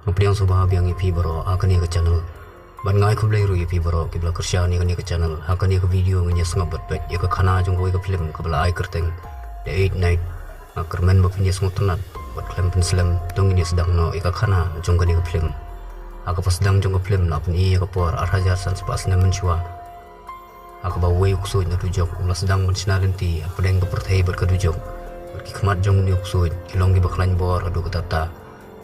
Kemudian subah biang ipi baro akan ke channel. Ban ngai ku blai ru ipi baro ke bla kerja ni ke channel. Akan ke video ngnya sengap bet ya ke khana jong ke film ke bla ai kerteng. The 8 night kermen bapin ya semut tenat. Bat klem penslam tong ini sedang no ika khana jong ke film. Aka pas sedang jong ke film na pun iya ke por arhajar san sepas na menchua. Aka ba wei uksud na tujok ulah sedang mensinalenti apa deng ke pertai berkedujok. Berkikmat jong ni uksud kilong di baklan bor adu ketata.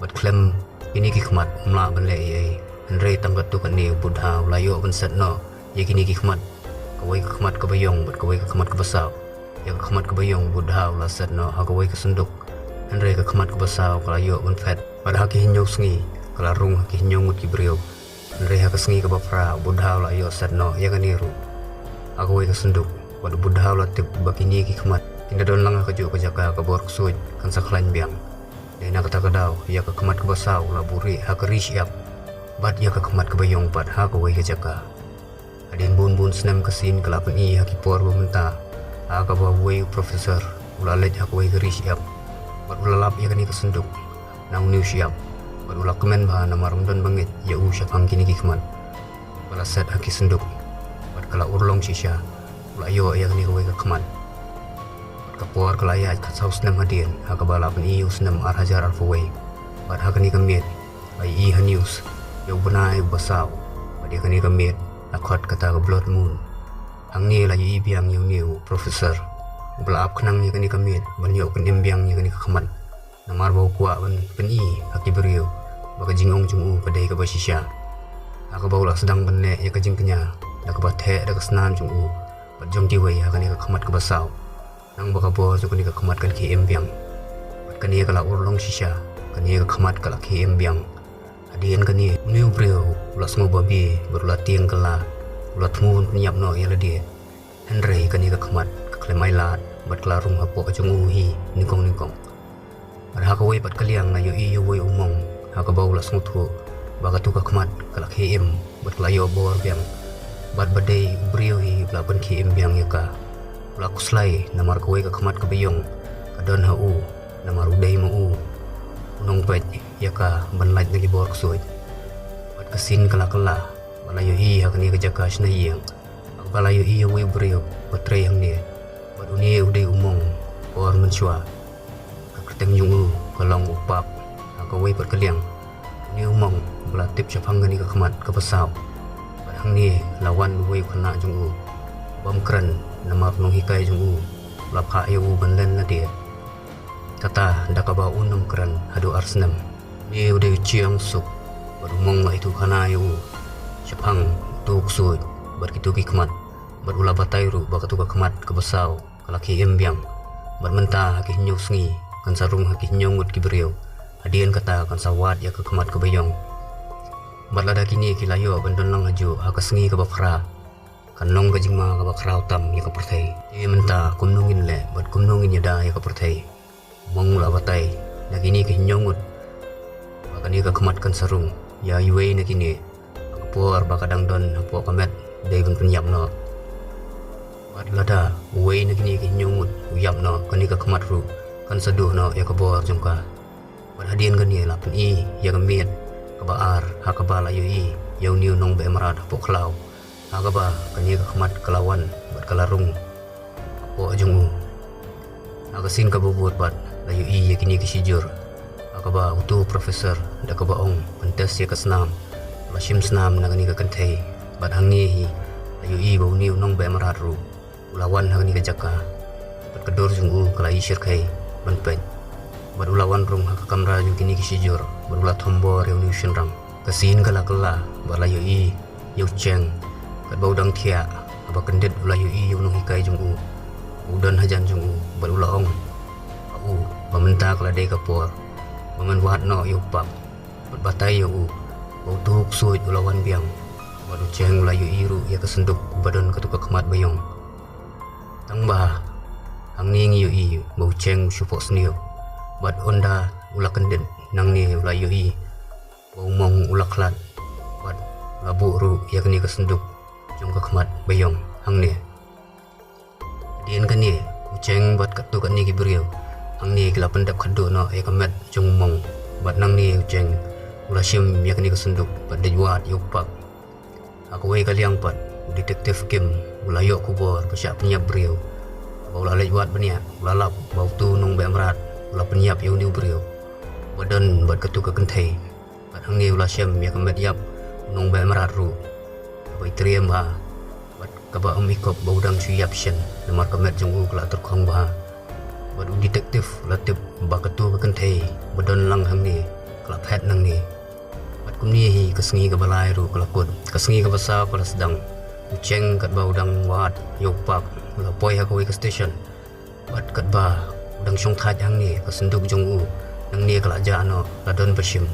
Bat klem ini kikmat umla banle ye Andre tangkat tu kan ni budha ulayo ban set no ye kini kikmat kawai kikmat kebayong bat kawai kikmat kebasau ya kikmat kebayong budha ula set no ha kawai kesunduk Andre kikmat kebasau kalayo ban fet pada haki hinyau sengi kalarung haki hinyau ngut kibriu Andre ha kesengi kebapra budha ula yo set no ya kaniru ha kawai kesunduk pada budha ula tip bakini kikmat tinda don lang keju kejaka kabor ksud kan saklan biang Dena kata kadau, ia ke kemat kebasau, laburi, ha kerish yap. Bat ia ke kemat kebayong, bat ha kawai ke jaka. Adin bun-bun senam kesin, kelapan i ha kipor bumenta. Ha kabawai profesor, ulalet ha kawai kerish yap. Bat ulalap ia kini kesenduk, nang nius yap. Bat ulak kemen bahan nama ramdan bangit, ya syafang kini kikmat. Balaset ha kisenduk, bat kala urlong sisya, ulayo ia kini kawai ke kemat. Kapor kelayat kasau senam hadin haka balapan iu senam arhajar alfaway bad haka ni kamit ay i hanius yaw banay basaw bad haka ni kamit akot kata ka blood moon ang ni la yu ibiang yaw niu professor balaap kanang ni kamit ban yaw kan imbiang ni kakaman na marbaw kuwa ban i haki beriu baka jingong jungu paday ka basisya haka bawla sedang banle ya ka jingkanya na kabathe da kasnan jungu bad jong diway haka ni kakamat ka basaw Nang baka bo so kani ka kamat kan ki embiang. Bat kani ka la urlong shisha, kani ka kamat ka la ki embiang. Adian kani niu breu ulas mo babi berula tiang kala. Ulat mun penyap no ya ladi. Henry kani ka kamat ka klemai lat bat kelarung hapo ajung uhi ningkong. Bat ha ka wei bat kaliang na yo i yo wei umong. Ha ka ba ulas mo tu baka tu ka kamat ka la ki em bat kelayo bor biang. Bat badai breu hi blapan ki embiang ya ka. Laku selai namar kawai ka kamat kabayong kadon hau namar uday mau unong pet ya ka banlait nagi bor ksud bat kasin kala balayo hi hakani ka jaka snayang balayo hi wei brio batre hang ni bat uni uday umong bor menchua ka keteng jungu kalong upap ka wei bat kaliang ni umong belatip syafang ni ka kamat ka pasau bat hang ni lawan wei kena jungu bamkran nama nong hikai jungu lapha yu banlen na dia kata dakaba unam kran hadu arsnam ni udah ciang suk berumong la itu kana yu syapang tu ksud berkitu kikmat berula batairu bakatu ka kemat kebasau kalaki embiang bermenta haki hinyau sengi kan sarung haki hinyau ngut kibriu adian kata kan sawat ya ke kemat kebayong berlada kini kilayo bandon lang haju haka sengi ke bafra kanong ka jingma ka bakraw tam ya ka pertai e menta kumnungin le bat kumnungin yada ya ka pertai mong la batay na kini ka hinyongut baka ni ka kamatkan sarung ya iway na kini kapor baka dangdon hapo kamet day kun penyap no bat lada uway na kini ka hinyongut uyap no kani ka kamatru kan saduh no ya ka bor jungka bat hadian kani lapan i ya ka miet ka baar ha ka bala yu i yaw niu nong be marat hapo klaw Agaba kani ka kamat kalawan bat kalarung apo ajungu agasin ka bubut bat layu iya kini kisijur agaba utu profesor da ka baong pantes ya kasnam lashim snam na kani ka kantay bat hangi hi layu i bau niu nong be maradru ulawan hangni ka jaka bat kador jungu kala isir kai banpen bat ulawan rung ha kamra ju kini kisijur bat ula thombor yang niu shinrang kasin kala bat layu i yu cheng kat bau dang thia aba kendet ulayu i nong hikai jungu udan hajan jungu balula ong au bamenta kala de kapor baman wat no yu pap bat batai yu bau tuk suit ulawan biang baru ceng ulayu iru ya kesenduk badan ketuka kemat bayong tangba ang ning yu i bau ceng supok sniu bat onda ula kendet nang ni ulayu i bau mong ula klat bat labu ru ya kini kesenduk jong ka kemat bayong hang ni dian kani uceng bat katu kani ki beriu hang ni kila pendap khadu no e kamet jong mong bat nang ni uceng ula syem yakni kesenduk pada juat yupak aku wei kaliang pat detektif Kim ula yok kubor pasyak penyap beriau ula lejwat benia ula lap bau tu nong be amrat ula penyap yu niu beriau badan bat ketu ke kentai bat hang ni ula syem yak met yap nong be amrat ru bai triam ha bat kaba amikop baudang suyap syen lemar kemet jong kala terkhong ba bat detektif latip ba ketu ke kentai badan lang hang ni kala phet nang ni bat kum ni hi kesengi ke balai ru kala kod kesengi ke basa kala sedang uceng kat ba udang wat yopak la poi ha koi ke station bat kat ba udang syong that hang ni kesenduk jong nang ni kala ja no la don bashim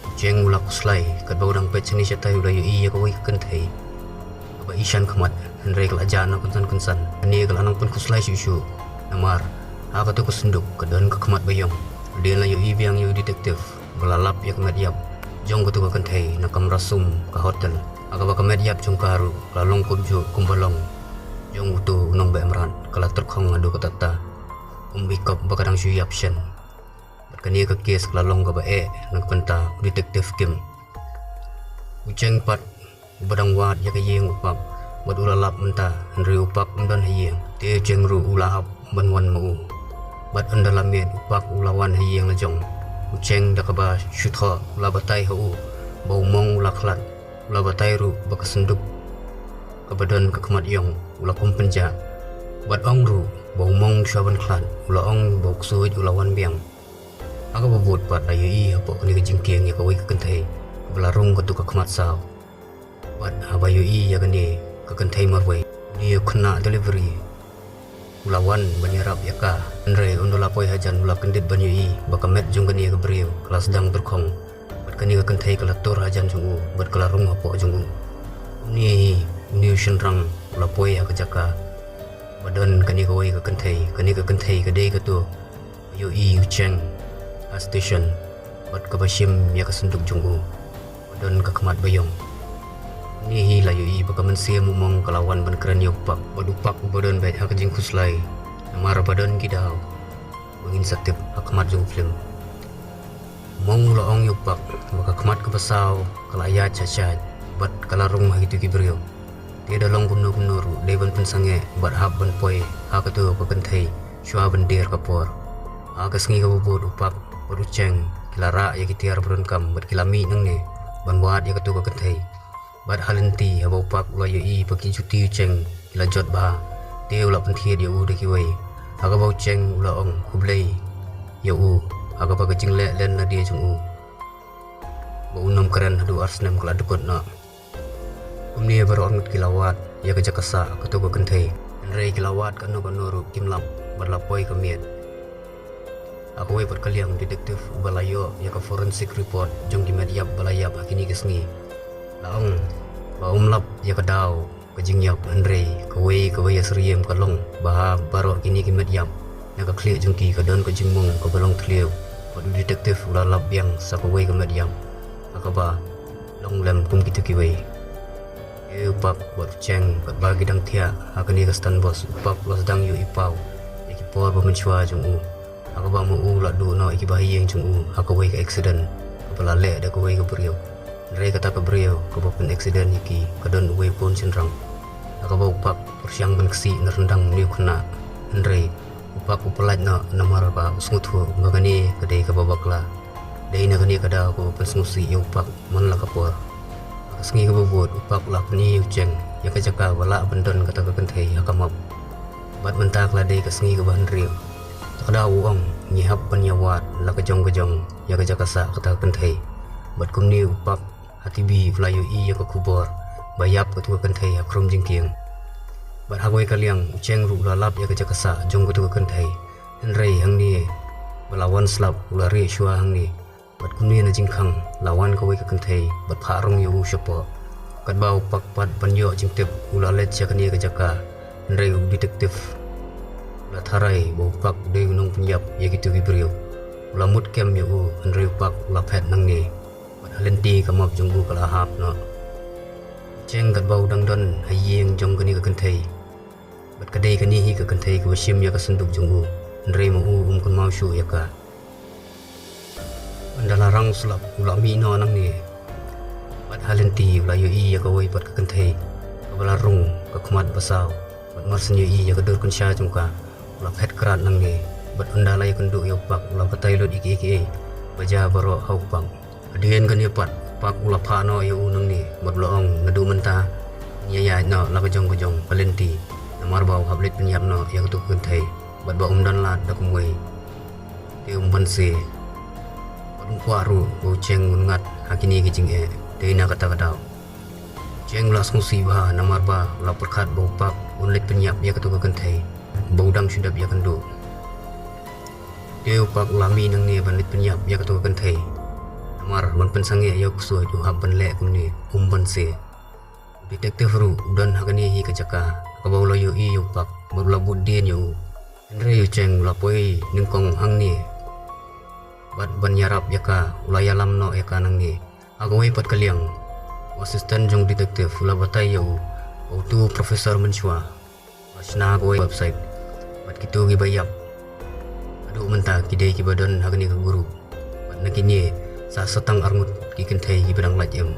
uceng ula kuslai kat ba udang pet sini chatai ula yu i koi ke kentai ba ishan khamat henrei kala ja no kunsan ni kala nang pun kuslai shu namar ha ka tu kesenduk ke don ke khamat bayong dia la yu i biang yu detektif belalap yak mat yap jong ke tu ke kentai nakam rasum ke hotel aga ba kamet yap jong karu lalong kubju kumbalong jong utu nong be amran kala terkhong adu katata umbikop bakadang syu yap shen batkani ke kes lalong ga ba nang penta detektif Kim uceng pat badang wat ya ke yeng upak bad ulalap menta henri upak undan hayeng te jengru ulahap banwan mu bad andalamet upak ulawan hayeng lajong uceng dakaba syutha ula batai hu bau mong ula khlat ula batai ru bakasenduk ke badan ke kemat yong ula kumpenja bat ong ru bau mong syaban khlat ula ong bau ksuit ulawan biang aga babut pat ayu i apa kini ke jingkeng ya kawai ke kentai belarung ke tu ke kemat saw bat abayu i ya kini ke kentai marwai ni kena delivery ulawan banyarap ya ka andre undula poi hajan ula kendit banyu i bakamet jong kini ke beriu kelas sedang terkhong kani ka kentai kala tor hajan jungu bat kala rung hapo jungu ni shenrang la poi ha jaka badan kani ka wai ka kentai ka dei ka tu yu i ucheng a station bat ka bashim ya ka senduk jungu badan ka khamat bayong ni hi la yu i bakaman sia mumong kalawan ban kran yopak badupak badan bai ha ka jing khuslai namar badan kidau bangin satip ha khamat jung film mong lo ong yupak maka kemat ke basau kalaya cacat bat kala rung ha gitu kibrio dia dalong kuno ru deban pensange bat hab ban poi ha ka tu ka kentai shwa ban der kapor ha ka sengi ka bubud upak beruceng kilara ya kitiar berunkam bat kilami nang ne ban wat ya ka tu ka kentai bat halenti ha upak lo yu i paki cuti uceng kila jot ba dia ula penthia dia u de kiwai ha ka bau ceng ula ong kublai ya u aga pakai jingle len na dia jungu bau nam keren hadu arsnam kala dukot na umni baron kilawat ya ke jakasa ketu ke kentai rei kilawat kanu ru kimlap berlapoi ke miet aku wei perkaliang detektif balayo ya ke forensik report jong di media balayap hakini kesngi laong baumlap ya ke dau ke jingyap henrei ke wei asriem kalong bah baro kini ke media yang ke klik jengki ke don ke jingmong ke balong tliu padu detektif ulalap yang sakawai ke mediam akaba long lem kum kitu kiwai upak buat ceng kat bagi dang tia akani ke stand bos upak los dang yu ipau ikipor bermenchua jungu akaba mu ladu no ikibahi yang jungu akawai ke accident kepala le ada kawai ke beriau rei kata ke beriau ke bopun accident iki kadon wei pun cenrang akaba upak persiang ban kesi nerendang niu kena rei upak upelaj na namar ba usnguthu magani kadai ka babakla dei na kani kada ko pensmusi upak man la kapor sengi ka bubut upak la pani uceng ya ka jaka wala bendon kata ka kentai hakamap bat mentak la dei ka sengi ka bahan riu takada uang nyihap penyawat la ka jong ya ka jaka sa kata kentai bat kumni upak hatibi flayu i ya ka kubor bayap ka tu kentai akrom jingking bat hagoi kaliang uceng ru lalap ya kerja kasa jong kutu kentai henrei hang ni belawan slap ulari shua hang ni bat kuni na jingkang lawan kawai ke kentai bat pharong yu syapo kat bau pak pat panyo jingtip ulalet sia kani kerja ka henrei detektif la tharai bau pak dei nong penyap ya gitu gibriu ulamut kem yu henrei pak la phet nang ni bat halenti kamap jonggu kala hap no ceng kat bau dang don hayeng jong kani ke kentai bat kadai kani hi ke kentai ke wasim ya ka senduk jonggu nrei mau kun mau shu ya ka anda larang sulap ula mino nang ni bat halenti ula yo I ya kawai bat kakentai kabala rung ka kumat basau bat marsen yo I ya kadur kun sha jungka ula phet krat nang ni bat anda la ya kendu yo pak ula patai lot iki baja baro hau pang adien kan yo pak ula pha no yo nang ni bat loong ngadu menta nya no la ka jong halenti namar bau hablet penyap no ya tu kentai bat ba dan la da kumwei te banse Waru ceng ngat hakini kijing deina kata kadau ceng langsung siba namar ba la perkat bau pak unlet penyap ya ketu kentai baudang sudah ya kendu deu pak lami nang ni banlet penyap ya ketu kentai namar ban pensange ya kusoi tu hab ban le kumni umban se detektif ru dan hakani hi kajaka kabau lo yu I yu pak barula budien yu andre yu ceng lapoi ningkong hang ni bat ban yarap yaka ulaya lamno yaka nang ni agawai pat kaliang asisten jong detektif ula batai yo autu profesor menchua asna agawai website bat kitu gi bayap adu menta kidai ki badan hagni ke guru bat nakini sa setang armut ki kentai gi badang lajem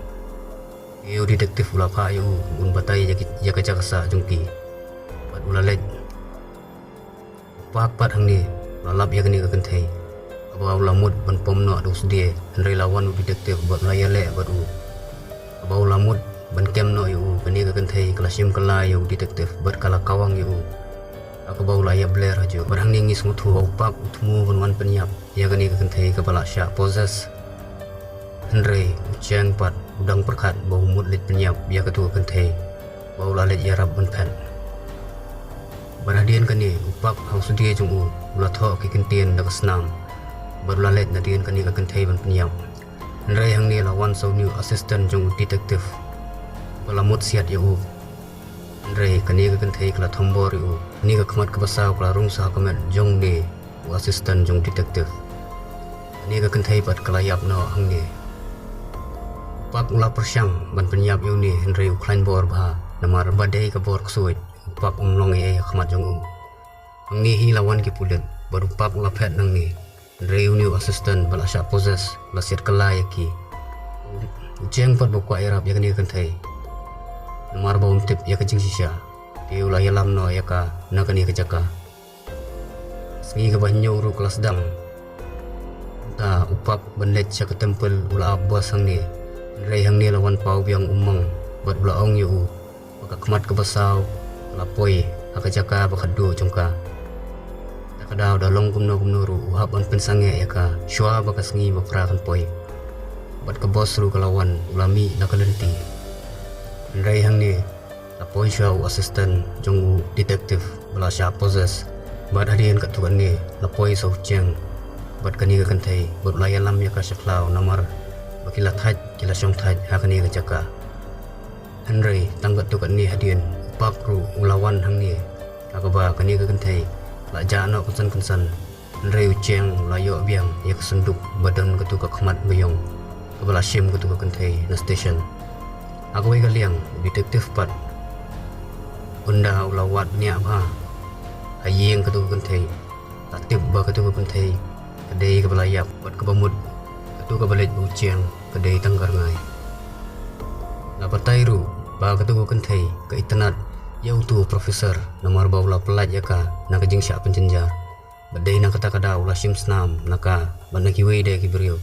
yo detektif ula pha yo un batai yaka jakasa jongki bat ula lej pak pat hang ni lalap yakni ke kentai abau lamut ban pomno dus dia henry lawan detektif buat layale badu abau lamut ban kem no yu kani ka kentai klasim kala yu detektif ber kala kawang yu aku bau laya blair ajo barang ni ngis mutu opak utmu ban wan penyap ya kani ka kentai kepala sya poses henry uceng pat udang perkat bau mut lit penyap ya ketu kentai bau lalet ya rab ban pen baradian kani upak haus dia jung ula tho ki kentien dak senam baru lalet nadian kani ka kentai ban penyap nrai hang ni lawan so new assistant jong detektif balamut siat yu nrai kani ka kentai kala thombor yu ni ka khamat ka basau kala rung sa kamet jong ni assistant jong detektif ni ka kentai pat kala yap no hang ni pak ula persyang ban penyap yu ni nrai ukhlain bor ba namar badai ka bor ksuit pak umlong e khamat jong hang ni hi lawan ki pulen baru pak ula phet nang ni Reuniu assistant balasya poses lasir kelai ki jeng pat bokwa erap yakni kentai namar baum tip ya kajing sisya dia ulaya lamno yaka nakani kejaka sengi ke banyo uru kelas dang ta upak benlet sya ke tempel ula abbas hang ni rei hang ni lawan pau biang umang bat blaong yu baka kemat ke basau lapoi akajaka bakadu jongka kadau dalong kumno ru uhab an pensange yaka shwa baka sengi bapra kan poi bat ke bos ru kalawan ulami nakalenti nrai hang ni apoi shwa assistant jong detektif bala sya poses bat hadian kat tuan ni lapoi so cheng bat kani ka kantai bat layan lam yaka syaklau namar bakila thaj kila syong thaj hakani ka jaka nrai tanggat tu kat ni hadian pak ru ulawan hang ni akaba kani ka kantai la jano kunsan nrai ucheng layo biang ya kesenduk badan ketuka khmat bayong kebala sim ketuka kentai na station aku ai kaliang detektif pat unda ulawat nya ba ayeng ketuka kentai tatip ba ketuka kentai kedai kebala yap pat kebamut ketuka balet ucheng kedai tanggar ngai la patairu ba ketuka kentai ke internet yau tu profesor nomor baula pelaj yaka nak jing sya penjenjar badai nak kata kada ulah sim snam naka banaki we de ki brio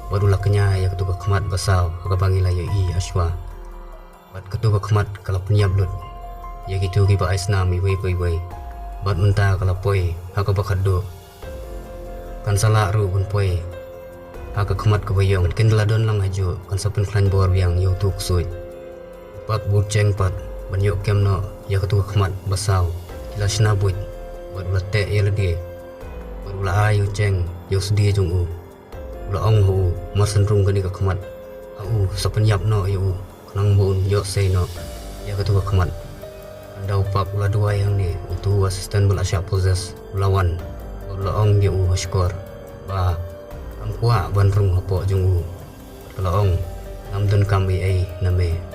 barulah kenya ya ketuka khmat basau ka bangila yo I aswa bat ketuka khmat kala penyap lut ya gitu ki ba isnam I we bat menta kala poi haka bakado kan salah ru bun poi haka khmat ka bayong ken ladon lang haju kan sapen klan bor yang yo tu ksui pak buceng pat banyok kemno ya ketua khmat basau kila snabut baru te ya ledi baru la ayu ceng yo sedie jong u la ong hu marsen rung gani ka khmat au sapenyap no yo nang bun yo sei no ya ketua khmat andau pak la dua yang ni utu asisten bala sya poses lawan la ong yo skor ba amkwa ban rung hapo jong u la ong namdun kami ai name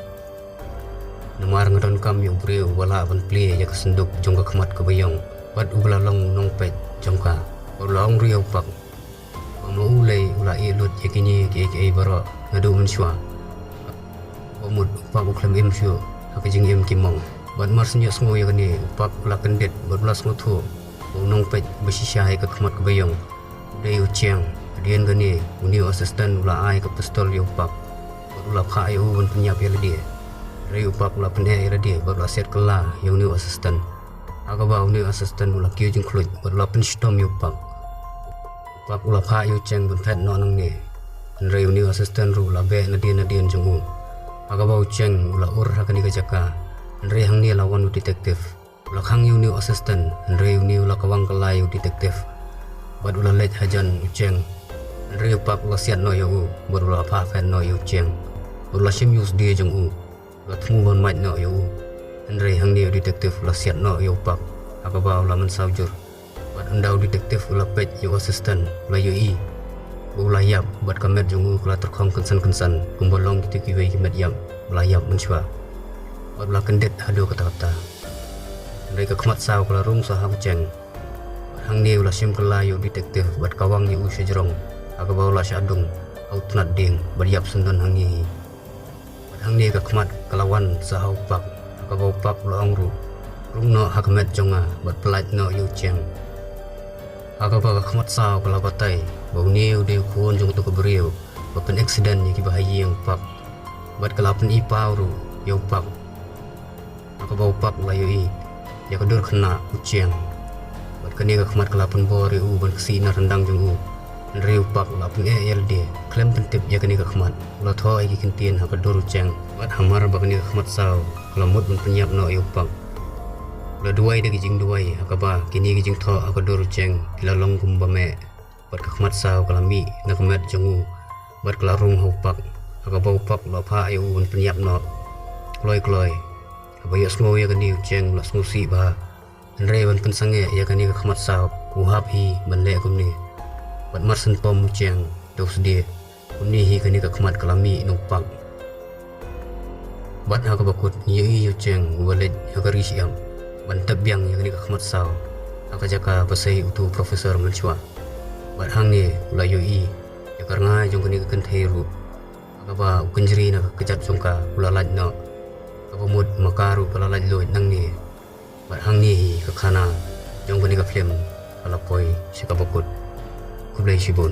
namar ngadon kam yung brio wala ban plie ya kesenduk jongka khmat ke bayong bat ubla long nong pet jongka ulong rio pak pamulai ula ilut yakini ke baro ngadu mensyua omud upak uklam im syu hakajing im kimong ban marsnya sngo yakni upak ula kendet berbelas ngotu nong pet besisya ke khmat ke bayong deu chiang dian gani uni assistant ula ai ke pistol upak ula kha ai un penyap ya dia rei upak ula pene ya dia bar set kala yang uni assistant aga ba uni assistant ula kiu jing khluj bar ula pen stom upak upak ula kha yu cheng bun phet no nang ni rei uni assistant ru ula be na dian jungu aga ba cheng ula ur hakani ke jaka rei hang ni lawan detective ula khang yu uni assistant rei uni ula kawang kala yu detective bad ula let hajan cheng rei upak ula siat no yu bar ula pha phet no yu cheng ula sim use dia jung ula thmu bon mait no yu rei hang ni detective ula siat no yu upak aga ba ula man saujur bad andau detective ula pet yu assistant ula yu ula yap bad kamet jung ula terkhong kensan kumbolong gitu kiwe kimet yap ula yap menchwa bad ula kendet adu kata-kata rei ka khmat saw kala rum sa ha cheng hang ni ula sim kala yu detective bad kawang yu sejrong aga ba ula syadung au tnat ding bad yap sundan hang ni ka khmat kalawan sa ha upak aga ba upak ula angru rum no hakmet jonga bad pelat no yu cheng aga ba ka khmat saw kala batai bau ni de kun jong tu kebriu bapen accident ni ki bahaya yang upak bad kalapan i pauru yu upak aga ba upak ula yu ya kedur kena uciang bad kani ka khmat kalapan bori ban kesina rendang jung rei upak lapan LD klem pentip ya kani ka khmat ula tho ai ki kintien ha kedur uciang bad hamar ba kani ka khmat saw kelamut ban penyap no yu upak ula duai de kijing duai akaba kini kijing tho ha kedur uciang kila long kumba me bad ka khmat saw kalami na kemet jung bad kelarung ha upak akaba upak ula pha ai ban penyap no kloi abaya smo ya kani uciang ula smusi ba rei ban pensange ya kani ka khmat saw uhap hi ban le kum ni bad marsen pom uciang dos dia uni hi kani ka khmat kalami no upak bad ha ka bakut ye uciang walid ya ka risiam ban tabyang ya kani ka khmat saw aka jaka pasai utu profesor menchwa bad hang ni ula ya karnga jong kani ka kentheru aka ba kunjri na kejat jongka ula laj no mud makaru kala laj loy nang ni bad hang ni ka khana jong kani ka film kala poi sikabakut kublai shibun